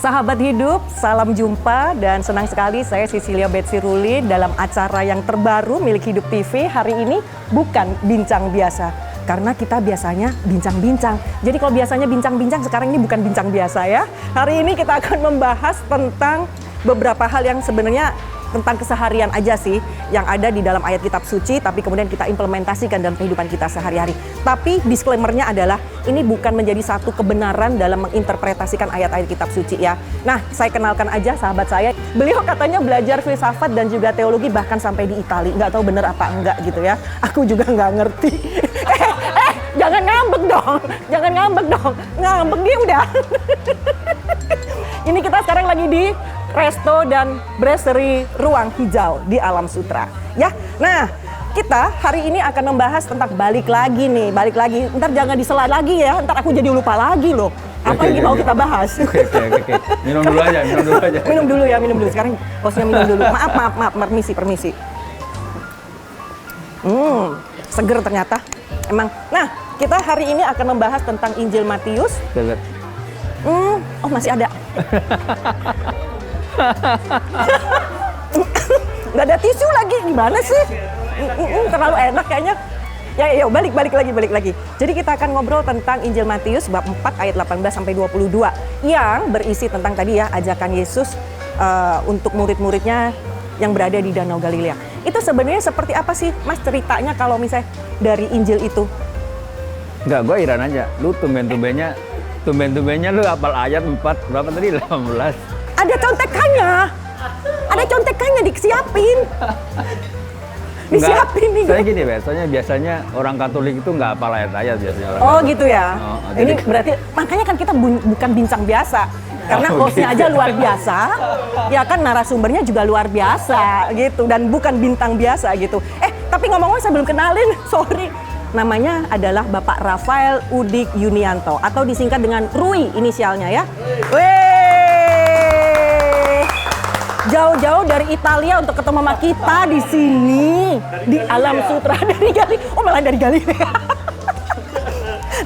Sahabat hidup, salam jumpa dan senang sekali saya Cecilia Betsy Ruli dalam acara yang terbaru milik Hidup TV. Hari ini bukan bincang biasa, karena kita biasanya bincang-bincang. Jadi kalau biasanya bincang-bincang, sekarang ini bukan bincang biasa ya. Hari ini kita akan membahas tentang beberapa hal yang sebenarnya tentang keseharian aja sih, yang ada di dalam ayat kitab suci, tapi kemudian kita implementasikan dalam kehidupan kita sehari-hari. Tapi disclaimer-nya adalah, ini bukan menjadi satu kebenaran dalam menginterpretasikan ayat-ayat kitab suci ya. Nah, saya kenalkan aja sahabat saya. Beliau katanya belajar filsafat dan juga teologi bahkan sampai di Italia. Nggak tahu bener apa enggak gitu ya. Aku juga nggak ngerti. Jangan ngambek dong. Jangan ngambek dong. Ngambek dia udah. Ini kita sekarang lagi di Resto dan Brasserie Ruang Hijau di Alam Sutra ya. Nah, kita hari ini akan membahas tentang balik lagi. Ntar jangan disela lagi ya, ntar aku jadi lupa lagi loh. Apa yang mau kita bahas? Oke. Minum dulu aja. Minum dulu. Sekarang hostnya minum dulu. Maaf, permisi. Seger ternyata. Emang. Nah, kita hari ini akan membahas tentang Injil Matius. Oh masih ada. Nggak ada tisu lagi, gimana sih? Terlalu enak kayaknya. Ya, balik lagi. Jadi kita akan ngobrol tentang Injil Matius bab 4 ayat 18 sampai 22 yang berisi tentang tadi ya, ajakan Yesus untuk murid-muridnya yang berada di Danau Galilea. Itu sebenarnya seperti apa sih, Mas, ceritanya kalau misalnya dari Injil itu? Enggak, gue iran aja. Lu tumben-tumbennya lu hafal ayat 4 berapa tadi? 18. Ada contekannya disiapin. Disiapin nih. Saya gini, biasanya orang Katolik itu nggak hafal ayat-ayat biasanya. Oh gitu ya. Ini jadi, berarti makanya kan kita bukan bincang biasa. Karena hostnya gitu. aja luar biasa, ya kan narasumbernya juga luar biasa gitu, dan bukan bintang biasa gitu. Tapi ngomong-ngomong saya belum kenalin, sorry. Namanya adalah Bapak Rafael Udik Yunianto atau disingkat dengan Rui inisialnya ya. Jauh-jauh dari Italia untuk ketemu sama kita di sini di Alam Sutra dari Galilea. Oh malah dari Galilea.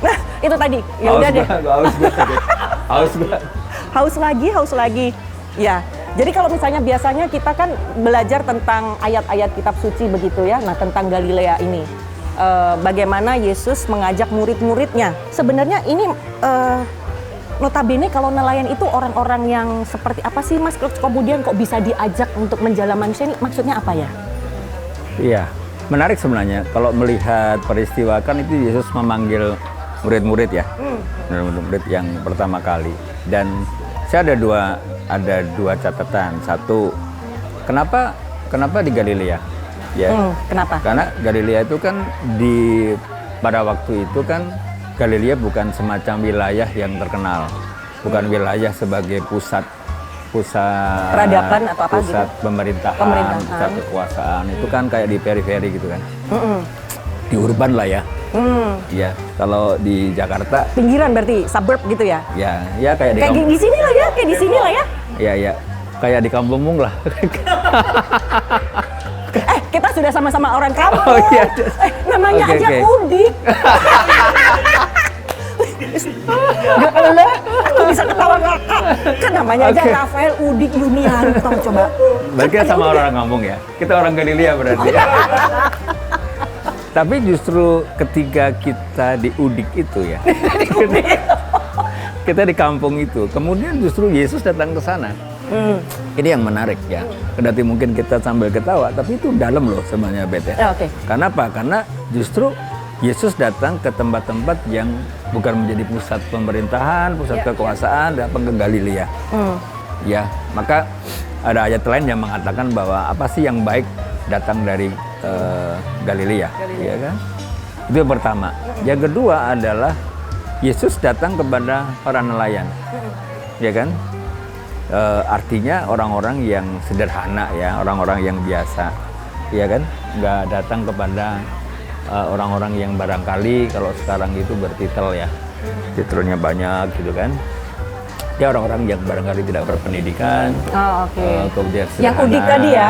Nah itu tadi. Ya udah deh. Haus lagi. Ya. Jadi kalau misalnya biasanya kita kan belajar tentang ayat-ayat kitab suci begitu ya. Nah tentang Galilea ini. Bagaimana Yesus mengajak murid-muridnya. Sebenarnya ini notabene kalau nelayan itu orang-orang yang seperti apa sih, Mas? Kemudian kok bisa diajak untuk menjala manusia ini, maksudnya apa ya? Iya, menarik sebenarnya. Kalau melihat peristiwa kan itu Yesus memanggil murid-murid ya. Murid-murid yang pertama kali. Dan saya ada dua catatan. Satu, kenapa di Galilea? Ya. Kenapa? Karena Galilea itu kan pada waktu itu kan Galilea bukan semacam wilayah yang terkenal, bukan wilayah sebagai pusat peradaban atau apa pusat gitu? pemerintahan, pusat kekuasaan. Itu kan kayak di periferi gitu kan, di urban lah ya. Ya, kalau di Jakarta pinggiran berarti suburb gitu ya? Ya kayak di sini lah ya, kayak di sini lah ya. Ya, kayak di Kampung lah. Kita sudah sama-sama orang kampung. Oh, iya. Namanya aja Udik. Aku bisa ketawa ngakak. Kan namanya aja Rafael Udik Yunianto, coba. Berarti sama orang kampung ya? Kita orang Galilea berarti. Tapi justru ketika kita di Udik itu ya. Kita di kampung itu, kemudian justru Yesus datang ke sana. Ini yang menarik ya. Kendati mungkin kita sambil ketawa, tapi itu dalam loh sebenarnya Bet ya. Karena apa? Karena justru Yesus datang ke tempat-tempat yang bukan menjadi pusat pemerintahan, pusat kekuasaan, datang ke Galilea. Ya, maka ada ayat lain yang mengatakan bahwa apa sih yang baik datang dari Galilea, ya kan? Itu yang pertama. Yang kedua adalah Yesus datang kepada para nelayan, ya kan? Artinya orang-orang yang sederhana ya, orang-orang yang biasa, ya kan? Nggak datang kepada orang-orang yang barangkali kalau sekarang itu bertitel ya, titelnya banyak gitu kan. Ya orang-orang yang barangkali tidak berpendidikan. Kemudian sederhana. Yang Udik tadi ya?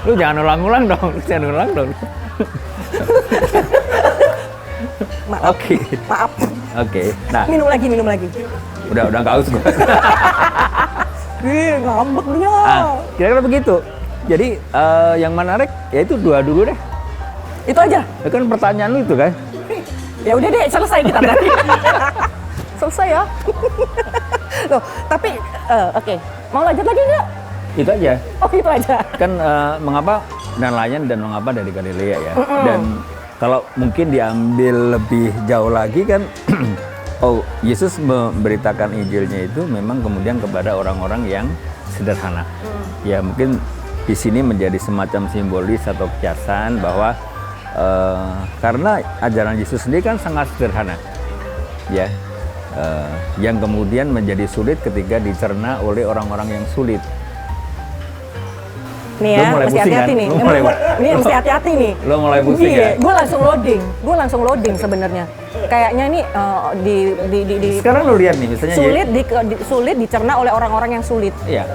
Lu jangan ulang-ulang dong, Maaf. Oke. Maaf. Oke. Nah, minum lagi. udah nggak haus gue. Ngambeknya. Kira-kira begitu. Jadi yang menarik ya itu dua dulu deh. Itu aja. Ya kan pertanyaan lu itu kan. Ya udah deh, selesai kita berarti. Selesai ya. Loh, tapi oke. Mau lanjut lagi nggak? Itu aja. Oh, itu aja. Kan mengapa nelayan dan mengapa dari Galilea ya. Dan kalau mungkin diambil lebih jauh lagi kan, Yesus memberitakan Injilnya itu memang kemudian kepada orang-orang yang sederhana. Ya mungkin di sini menjadi semacam simbolis atau kiasan bahwa karena ajaran Yesus sendiri kan sangat sederhana, ya, yang kemudian menjadi sulit ketika dicerna oleh orang-orang yang sulit. Nih ya, mesti hati-hati nih. Ini mesti hati-hati nih. Lo mulai pusing ya? Gue langsung loading sebenarnya. Kayaknya ini di sekarang lo lihat nih, misalnya sulit dicerna oleh orang-orang yang sulit. Iya.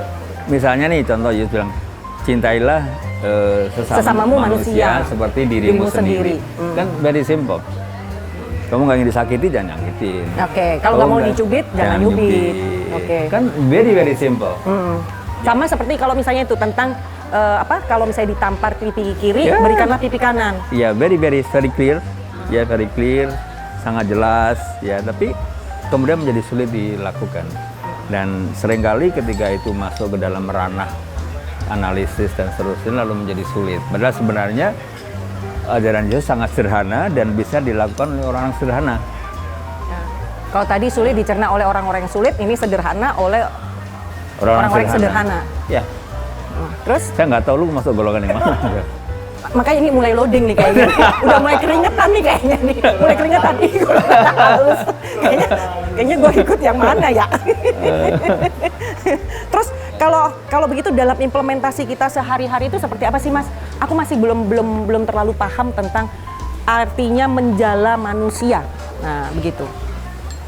Misalnya nih contoh Yesus bilang, cintailah sesamamu manusia seperti dirimu sendiri. Kan very simple. Kamu nggak ingin disakiti, jangan nyakitin. Oke, kalau nggak mau dicubit, jangan nyubit. Oke. Kan very simple. Sama seperti kalau misalnya itu tentang kalau misalnya ditampar pipi kiri, berikanlah pipi kanan. Iya, very clear. Ya, very clear, sangat jelas. Ya, tapi kemudian menjadi sulit dilakukan. Dan seringkali ketika itu masuk ke dalam ranah analisis dan seterusnya lalu menjadi sulit. Padahal sebenarnya ajaran Yesus sangat sederhana dan bisa dilakukan oleh orang sederhana. Nah, kalau tadi sulit dicerna oleh orang-orang yang sulit, ini sederhana oleh orang-orang yang sederhana. Ya. Terus? Saya nggak tahu lu masuk golongan yang mana. Makanya ini mulai loading nih kayaknya. Udah mulai keringetan nih kayaknya nih. Mulai keringetan nih. Kayaknya gue ikut yang mana ya. Terus kalau begitu dalam implementasi kita sehari-hari itu seperti apa sih Mas? Aku masih belum terlalu paham tentang artinya menjala manusia. Nah, begitu.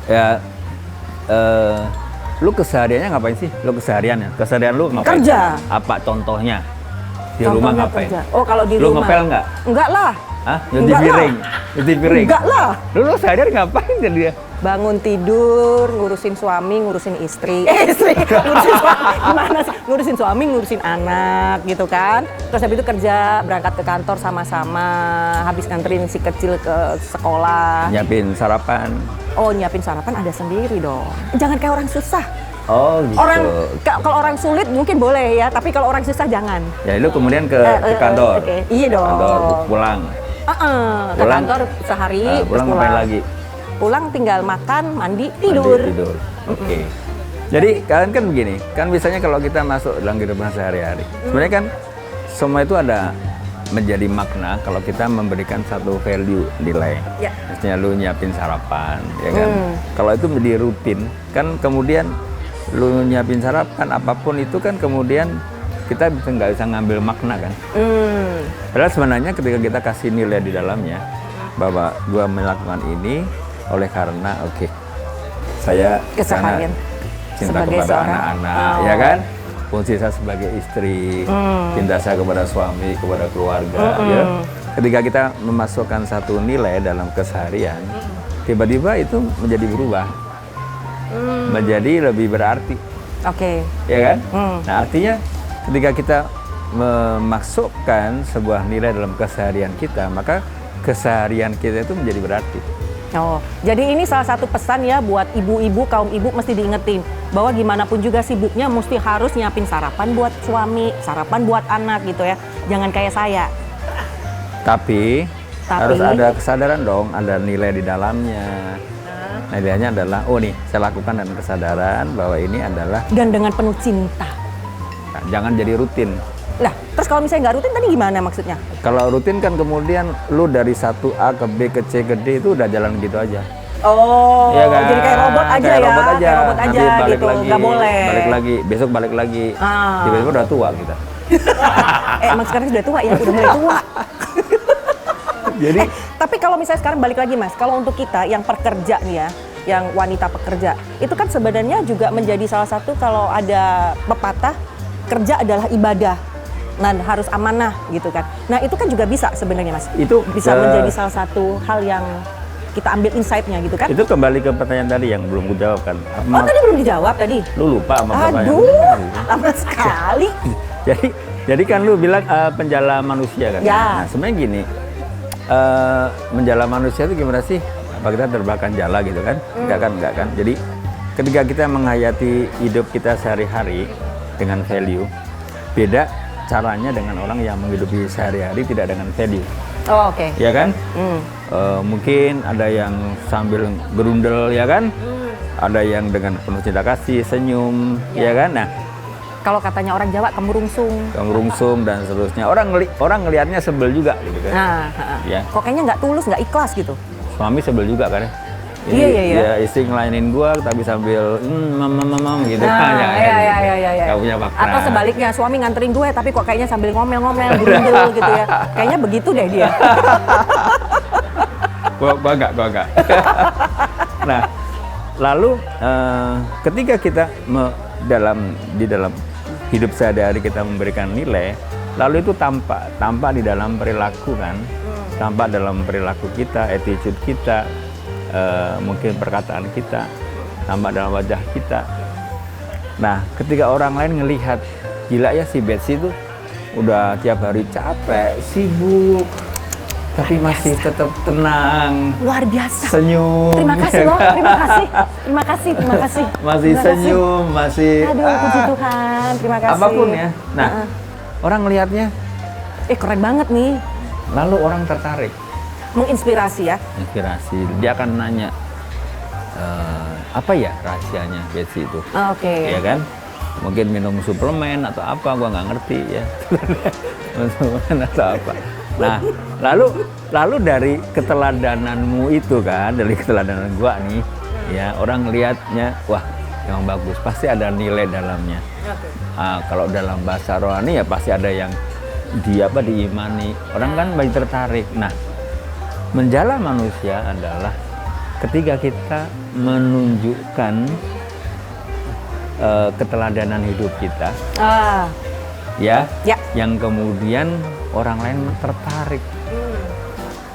Ya, lu kesehariannya ngapain sih? Lu kesehariannya? Keseharian lu ngapain? Kerja. Apa contohnya? Di rumah ngapain? Kerja. Oh, kalau di lu rumah. Lu ngepel nggak? Enggak lah. Hah? Nyuci piring? Nyuci piring? Enggak lah. Lu seharian ngapain jadi dia? Bangun tidur, ngurusin suami, ngurusin istri. Istri, ngurusin suami. Gimana sih? Ngurusin suami, ngurusin anak gitu kan. Terus habis itu kerja, berangkat ke kantor sama-sama, habis nganterin si kecil ke sekolah. Nyiapin sarapan. Oh, nyiapin sarapan ada sendiri dong. Jangan kayak orang susah. Oh gitu. Kalau orang sulit mungkin boleh ya, tapi kalau orang susah jangan. Ya lu kemudian ke kantor. Okay. Iya dong. Kantor pulang. Ke kantor sehari. Pulang ngapain lagi? Pulang tinggal makan, mandi, tidur. Oke. Jadi kalian kan begini, kan biasanya kalau kita masuk dalam kehidupan sehari-hari, sebenarnya kan semua itu ada menjadi makna kalau kita memberikan satu value, nilai. Ya. Misalnya lu nyiapin sarapan, ya kan? Kalau itu menjadi rutin, kan kemudian lu nyiapin sarapan apapun itu kan kemudian kita nggak bisa ngambil makna kan. Padahal sebenarnya ketika kita kasih nilai di dalamnya bahwa gua melakukan ini oleh karena saya keseharian cinta kepada anak-anak, ya kan? Fungsi saya sebagai istri, cinta saya kepada suami, kepada keluarga. Ya. Ketika kita memasukkan satu nilai dalam keseharian, tiba-tiba itu menjadi berubah. Menjadi lebih berarti. Ya kan? Nah, artinya ketika kita memasukkan sebuah nilai dalam keseharian kita, maka keseharian kita itu menjadi berarti. Oh, jadi ini salah satu pesan ya buat ibu-ibu, kaum ibu mesti diingetin bahwa gimana pun juga sibuknya mesti harus nyiapin sarapan buat suami, sarapan buat anak gitu ya. Jangan kayak saya. Tapi harus ada kesadaran dong, ada nilai di dalamnya. Nilainya adalah, oh nih, saya lakukan dengan kesadaran bahwa ini adalah... Dan dengan penuh cinta. Nah, jangan jadi rutin. Lah, terus kalau misalnya nggak rutin tadi gimana maksudnya? Kalau rutin kan kemudian lu dari 1A ke B ke C ke D itu udah jalan gitu aja. Oh, ya kan? Jadi kayak robot aja kayak ya? Robot aja. Kayak robot aja nanti balik gitu, lagi, nggak boleh. Balik lagi, besok balik lagi. Tiba-tiba udah tua kita. Emang sekarang sudah tua ya? Udah mulai tua. Jadi, tapi kalau misalnya sekarang balik lagi Mas, kalau untuk kita yang pekerja nih ya, yang wanita pekerja, itu kan sebenarnya juga menjadi salah satu kalau ada pepatah, kerja adalah ibadah. Nah, harus amanah gitu kan. Nah, itu kan juga bisa sebenarnya Mas. Itu bisa menjadi salah satu hal yang kita ambil insight-nya gitu kan. Itu kembali ke pertanyaan tadi yang belum ku jawab kan. Oh tadi belum dijawab tadi? Lu lupa sama pertanyaan. Aduh, lama sekali. Jadi kan lu bilang penjala manusia kan? Ya. Nah sebenarnya gini, menjala manusia itu gimana sih? Apa kita terbahkan jala gitu kan? Enggak kan. Jadi ketika kita menghayati hidup kita sehari-hari dengan value, beda caranya dengan orang yang menghidupi sehari-hari tidak dengan value. Oh oke. Ya kan? Mungkin ada yang sambil gerundel ya kan? Ada yang dengan penuh cinta kasih, senyum, ya kan? Nah, kalau katanya orang Jawa kemerungsung dan seterusnya. Orang ngelihatnya sebel juga gitu kan. Ya. Kok kayaknya nggak tulus, nggak ikhlas gitu. Suami sebel juga kan. Iya. Ya istri ngelainin gua tapi sambil mam gitu kan. Iya. Gak punya makna. Atau sebaliknya, suami nganterin gue tapi kok kayaknya sambil ngomel-ngomel, gerundel gitu ya. Kayaknya begitu deh dia. Gua enggak. Nah, lalu ketika kita di dalam hidup sehari-hari kita memberikan nilai, lalu itu tampak di dalam perilaku kan, tampak dalam perilaku kita, attitude kita, mungkin perkataan kita, tampak dalam wajah kita. Nah, ketika orang lain ngelihat, gila ya si Betsy itu udah tiap hari capek, sibuk, tapi masih tetap tenang, luar biasa, senyum. Terima kasih loh, terima kasih. Masih senyum, masih. Aduh, puji Tuhan, terima kasih. Apapun ya. Nah, orang ngelihatnya, keren banget nih. Lalu orang tertarik. Menginspirasi ya. Inspirasi. Dia akan nanya, apa ya rahasianya Betsy itu? Oke. Ya kan? Mungkin minum suplemen atau apa, gua nggak ngerti ya. Suplemen atau apa. Nah, lalu dari keteladananmu itu kan, dari keteladanan gua nih, ya orang lihatnya, wah, yang bagus, pasti ada nilai dalamnya. Kalau dalam bahasa rohani ya pasti ada yang diimani. Orang kan banyak tertarik. Nah, menjala manusia adalah ketika kita menunjukkan keteladanan hidup kita, yang kemudian orang lain tertarik.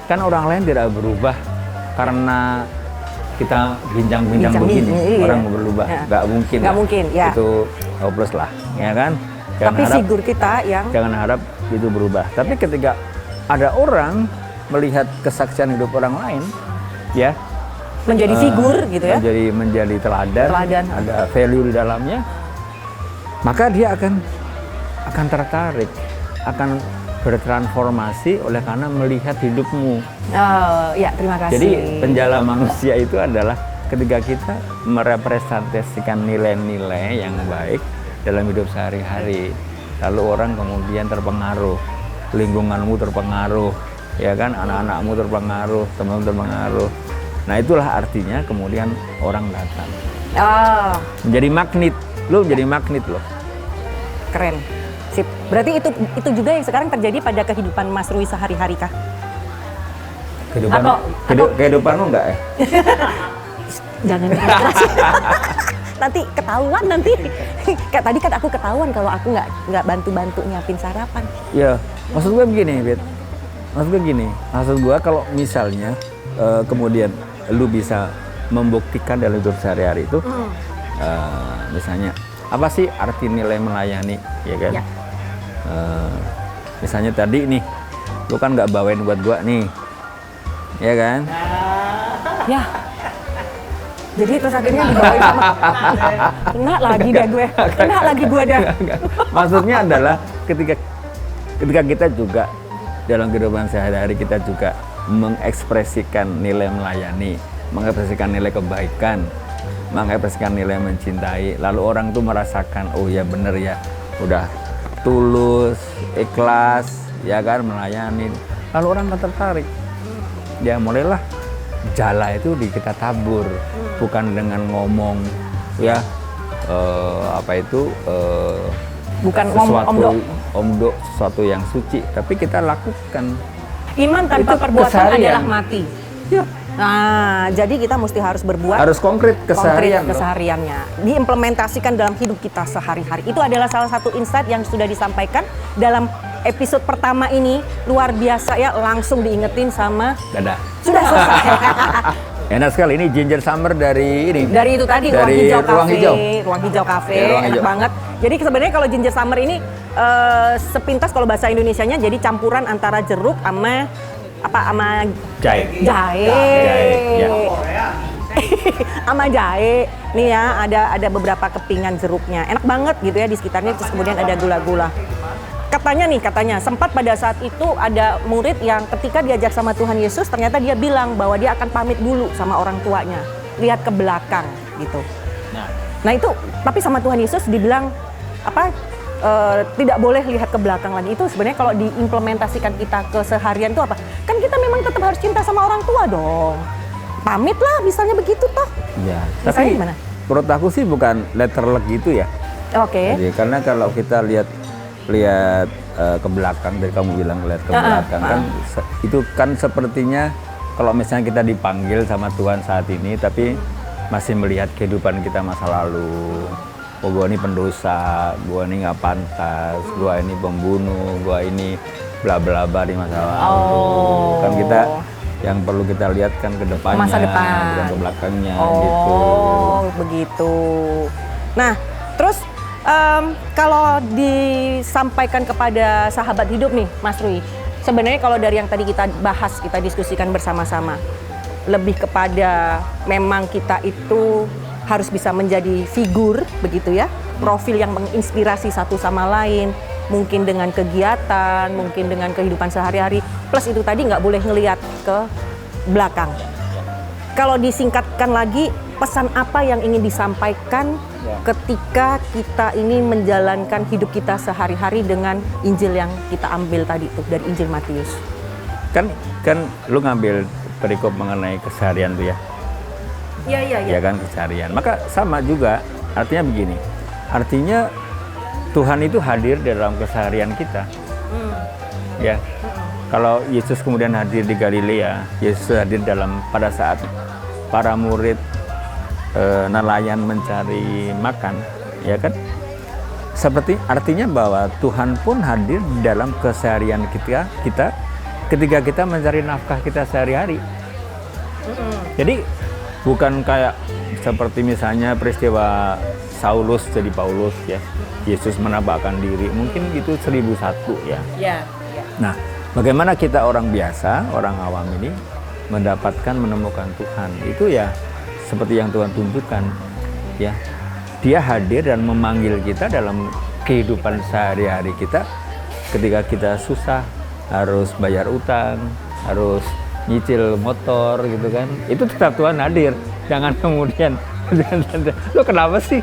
Kan orang lain tidak berubah karena kita bincang-bincang begini, orang berubah, nggak mungkin, ya. Itu hopeless lah, ya kan? Tapi figur kita yang jangan harap itu berubah. Tapi ketika ada orang melihat kesaksian hidup orang lain, ya menjadi figur gitu ya, menjadi teladan, ada value di dalamnya, maka dia akan tertarik, akan bertransformasi oleh karena melihat hidupmu. Ya, terima kasih. Jadi penjala manusia itu adalah ketika kita merepresentasikan nilai-nilai yang baik dalam hidup sehari-hari, lalu orang kemudian terpengaruh, lingkunganmu terpengaruh, ya kan, anak-anakmu terpengaruh, teman-teman terpengaruh. Nah itulah artinya kemudian orang datang. Menjadi magnet, lo menjadi magnet loh. Keren. Sip. Berarti itu juga yang sekarang terjadi pada kehidupan Mas Rui sehari-hari kah? Kehidupanmu enggak ya? Jangan nanti ketahuan nanti. Kayak tadi kan aku ketahuan kalau aku nggak bantu nyiapin sarapan. Ya, maksud gue begini, Bet. Maksud gue kalau misalnya kemudian lu bisa membuktikan dalam hidup sehari-hari itu, misalnya apa sih arti nilai melayani, ya kan? Ya. Misalnya tadi nih, lu kan nggak bawain buat gua nih, ya kan? Ya. Jadi terus akhirnya dibawain sama kena lagi gue dah. Maksudnya adalah ketika kita juga dalam kehidupan sehari-hari kita juga mengekspresikan nilai melayani, mengekspresikan nilai kebaikan, mengekspresikan nilai mencintai, lalu orang tuh merasakan, oh ya bener ya, udah tulus, ikhlas, ya kan, melayani, lalu orang tertarik, ya mulailah jala itu kita tabur, bukan dengan ngomong, ya bukan omdo sesuatu yang suci, tapi kita lakukan. Iman tanpa perbuatan adalah mati. Ya. Nah, jadi kita mesti harus berbuat. Harus konkret kesehariannya. Diimplementasikan dalam hidup kita sehari-hari. Itu adalah salah satu insight yang sudah disampaikan dalam episode pertama ini. Luar biasa ya, langsung diingetin sama Dada. Sudah Enak sekali, ini ginger summer dari ini. Dari itu tadi, dari ruang hijau cafe, enak banget. Jadi sebenarnya kalau ginger summer ini sepintas kalau bahasa Indonesianya jadi campuran antara jeruk sama jahe. Ya. Sama jahe. Nih ya, ada beberapa kepingan jeruknya. Enak banget gitu ya di sekitarnya, terus kemudian ada gula-gula. Katanya sempat pada saat itu ada murid yang ketika diajak sama Tuhan Yesus ternyata dia bilang bahwa dia akan pamit dulu sama orang tuanya, lihat ke belakang gitu. Nah itu tapi sama Tuhan Yesus dibilang tidak boleh lihat ke belakang lagi. Itu sebenarnya kalau diimplementasikan kita ke seharian itu apa? Kan kita memang tetap harus cinta sama orang tua dong. Pamit lah, misalnya begitu toh. Ya, tapi gimana? Menurut aku sih bukan letterlek gitu ya. Oke. Jadi karena kalau kita lihat ke belakang, dari kamu bilang lihat ke belakang kan itu kan sepertinya kalau misalnya kita dipanggil sama Tuhan saat ini tapi masih melihat kehidupan kita masa lalu. Oh, gua ini pendosa, gua ini nggak pantas, gua ini pembunuh, gua ini bla bla bla di masa lalu. Kan kita yang perlu kita lihat kan ke depannya, masa depan, bukan ke belakangnya gitu. Begitu. Nah, terus kalau disampaikan kepada sahabat hidup nih, Mas Rui, sebenarnya kalau dari yang tadi kita bahas, kita diskusikan bersama-sama, lebih kepada memang kita itu harus bisa menjadi figur, begitu ya, profil yang menginspirasi satu sama lain, mungkin dengan kegiatan, mungkin dengan kehidupan sehari-hari, plus itu tadi nggak boleh ngelihat ke belakang. Kalau disingkatkan lagi, pesan apa yang ingin disampaikan ketika kita ini menjalankan hidup kita sehari-hari dengan Injil yang kita ambil tadi tuh dari Injil Matius? Kan lu ngambil perikop mengenai keseharian tuh ya. Iya. Ya kan, keseharian. Maka sama juga, artinya begini. Artinya Tuhan itu hadir dalam keseharian kita. Ya. Kalau Yesus kemudian hadir di Galilea, Yesus hadir pada saat para murid nelayan mencari makan, ya kan? Seperti artinya bahwa Tuhan pun hadir dalam keseharian kita ketika kita mencari nafkah kita sehari-hari. Jadi bukan kayak seperti misalnya peristiwa Saulus jadi Paulus ya. Yesus menampakkan diri, mungkin itu 1001 ya. Nah, bagaimana kita orang biasa, orang awam ini menemukan Tuhan? Itu ya seperti yang Tuhan tunjukkan, ya. Dia hadir dan memanggil kita dalam kehidupan sehari-hari kita. Ketika kita susah, harus bayar utang, harus nyicil motor gitu kan. Itu tetap Tuhan hadir. Jangan kemudian, lo kenapa sih?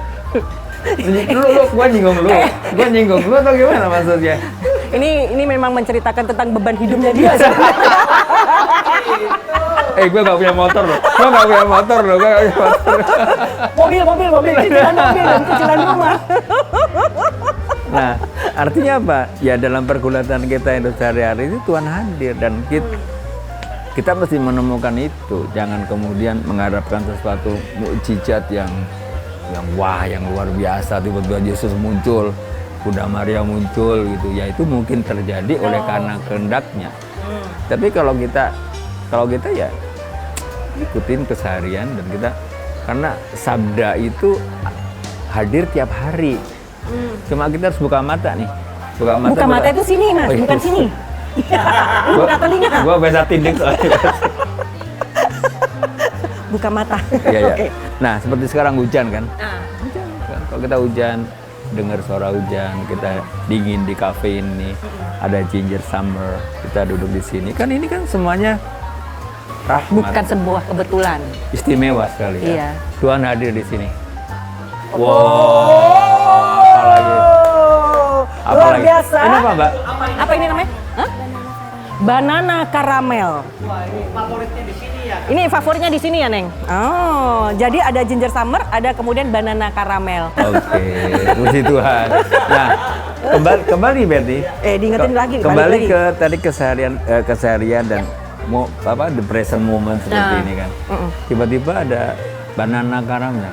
Gua nyinggung lu atau gimana maksudnya? Ini memang menceritakan tentang beban hidupnya dia. Gue gak punya motor loh. Mobil, cicilan rumah. Nah, artinya apa? Ya dalam pergulatan kita yang sehari-hari itu Tuhan hadir dan kita mesti menemukan itu. Jangan kemudian mengharapkan sesuatu mukjizat yang luar biasa, tiba-tiba Yesus muncul, Bunda Maria muncul gitu. Ya itu mungkin terjadi oleh karena kehendaknya. Tapi kalau kita ya ikutin keseharian dan kita, karena sabda itu hadir tiap hari. Cuma kita harus buka mata nih. Buka mata itu sini, Mas, bukan sini. Buka telinga. Gua biasa tindik soalnya. Buka mata. Iya. Okay. Nah, seperti sekarang hujan kan? Hujan kan? Kalau kita hujan, dengar suara hujan, kita dingin di kafe ini, ada ginger summer, kita duduk di sini. Kan ini kan semuanya rahmat. Bukan sebuah kebetulan. Istimewa sekali ya. Iya. Tuhan hadir di sini. Luar biasa. Ini apa, Mbak? Apa ini namanya? Banana karamel. Favoritnya di sini ya. Ini favoritnya di sini ya, Neng? Oh, jadi ada ginger summer, ada kemudian banana karamel. Oke, puji Tuhan. Nah, kembali Betty. Diingetin lagi. Kembali ke tadi keseharian dan the present moment seperti ini kan. Tiba-tiba ada banana karamel.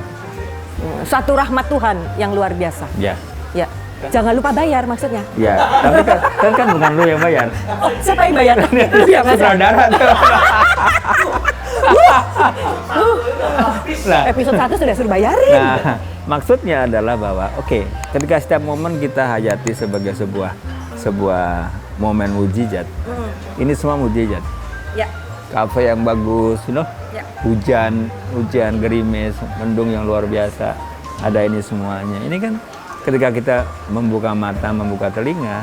Satu rahmat Tuhan yang luar biasa. Ya. Ya. Jangan lupa bayar maksudnya. Ya, tapi kan bukan lu yang bayar. Oh, siapa yang bayar? Lu yang bayar. Saudara. Nah, Episode 1 sudah suruh bayarin. nah, maksudnya adalah bahwa ketika setiap momen kita hayati sebagai sebuah momen mujizat. Ini semua mujizat. Ya. Kafe yang bagus, Ya. hujan gerimis, mendung yang luar biasa. Ada ini semuanya. Ini kan ketika kita membuka mata, membuka telinga,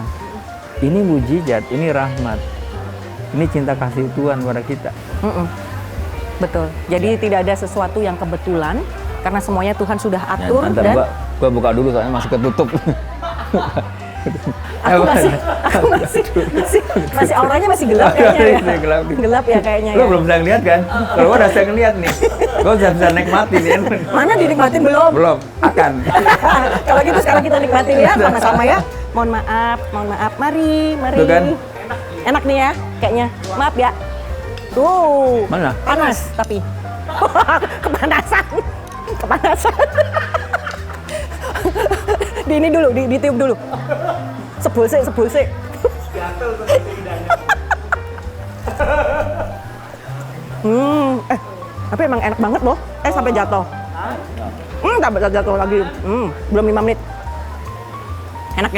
ini mujizat, ini rahmat. Ini cinta kasih Tuhan pada kita. Betul. Jadi tidak ada sesuatu yang kebetulan karena semuanya Tuhan sudah atur Ntar dan gua buka dulu soalnya masih ketutup. aku masih auranya masih gelap kayaknya ya. Gelap ya kayaknya Lo ya. belum bisa ngeliat kan? Kalau gua udah bisa ngeliat nih. Gua udah bisa nikmatin ya. Mana dinikmatin belum? Belum, akan. Kalau gitu sekarang kita nikmatin ya sama-sama ya. Mohon maaf. Mari. Tuh kan? Enak nih ya kayaknya. Maaf ya. Tuh. Mana? Panas tapi. Kepanasan. Di ini dulu, ditiup dulu. Sebul sih. Tapi emang enak banget loh. Sampai jatuh. Tak jatuh lagi. Belum 5 menit. Enak.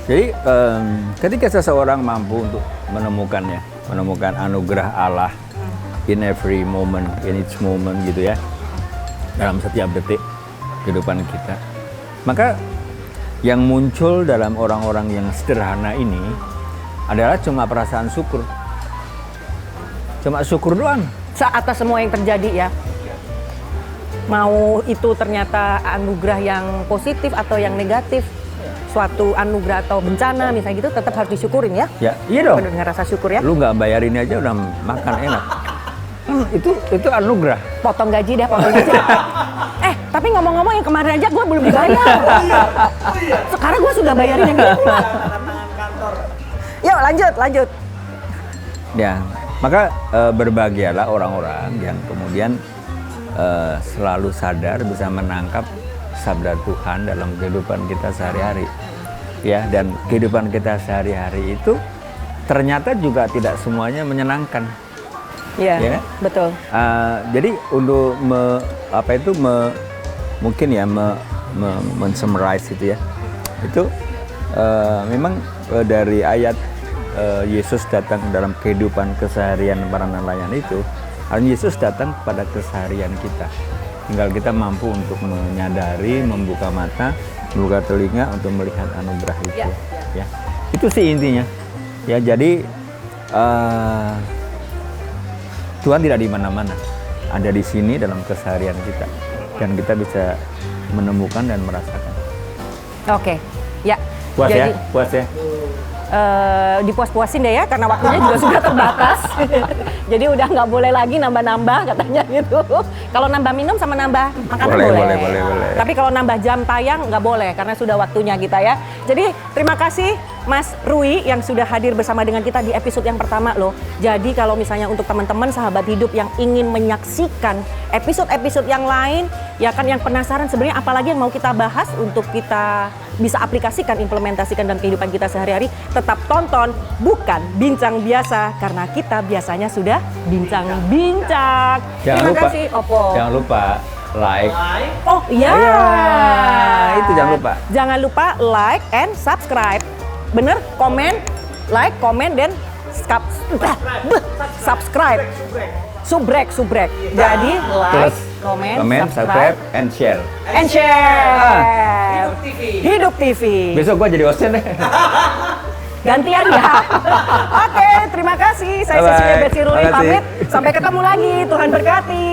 Jadi ketika seseorang mampu untuk menemukan anugerah Allah in every moment, in each moment gitu ya, dalam setiap detik kehidupan kita, maka yang muncul dalam orang-orang yang sederhana ini adalah cuma perasaan syukur, cuma syukur doang. Atas semua yang terjadi ya. Mau itu ternyata anugerah yang positif atau yang negatif, suatu anugerah atau bencana misalnya gitu, tetap harus disyukurin ya. Ya, iya dong. Penuh dengan rasa syukur ya. Lu nggak bayarin aja udah makan enak. Itu anugerah. Potong gaji. Tapi ngomong-ngomong yang kemarin aja gue belum dibayar. Sekarang gue sudah bayarin yang ini. Yuk lanjut. Ya, maka berbahagialah orang-orang yang kemudian selalu sadar bisa menangkap sabda Tuhan dalam kehidupan kita sehari-hari. Ya, dan kehidupan kita sehari-hari itu ternyata juga tidak semuanya menyenangkan. Iya, Ya kan? betul. Jadi untuk mungkin ya men-summarize itu ya. Itu memang dari ayat Yesus datang dalam kehidupan keseharian para nelayan itu, Yesus datang pada keseharian kita. Tinggal kita mampu untuk menyadari, membuka mata, membuka telinga untuk melihat anugerah itu. Ya. Itu sih intinya. Ya, jadi Tuhan tidak di mana-mana, ada di sini dalam keseharian kita, dan kita bisa menemukan dan merasakan. Oke, ya. Puas ya. Dipuas-puasin deh ya, karena waktunya juga sudah terbatas. Jadi udah nggak boleh lagi nambah-nambah katanya gitu. Kalau nambah minum sama nambah makanan boleh. Boleh. Tapi kalau nambah jam tayang nggak boleh karena sudah waktunya kita ya. Jadi terima kasih Mas Rui yang sudah hadir bersama dengan kita di episode yang pertama loh. Jadi kalau misalnya untuk teman-teman sahabat hidup yang ingin menyaksikan episode-episode yang lain, ya kan yang penasaran sebenarnya apalagi yang mau kita bahas untuk kita bisa aplikasikan, implementasikan dalam kehidupan kita sehari-hari, tetap tonton Bukan Bincang Biasa karena kita biasanya sudah bincang-bincang. Terima kasih Oppo. Jangan lupa like. Oh iya. Itu jangan lupa. Jangan lupa like and subscribe. Bener? Komen, like, komen, dan subscribe. Subrek. Jadi like, komen, subscribe, and share. Hidup TV. Besok gua jadi hostnya deh. Gantian ya. Oke, terima kasih. Saya Bye-bye. Cecilia Betsy Ruli Makasih. pamit. Sampai ketemu lagi. Tuhan berkati.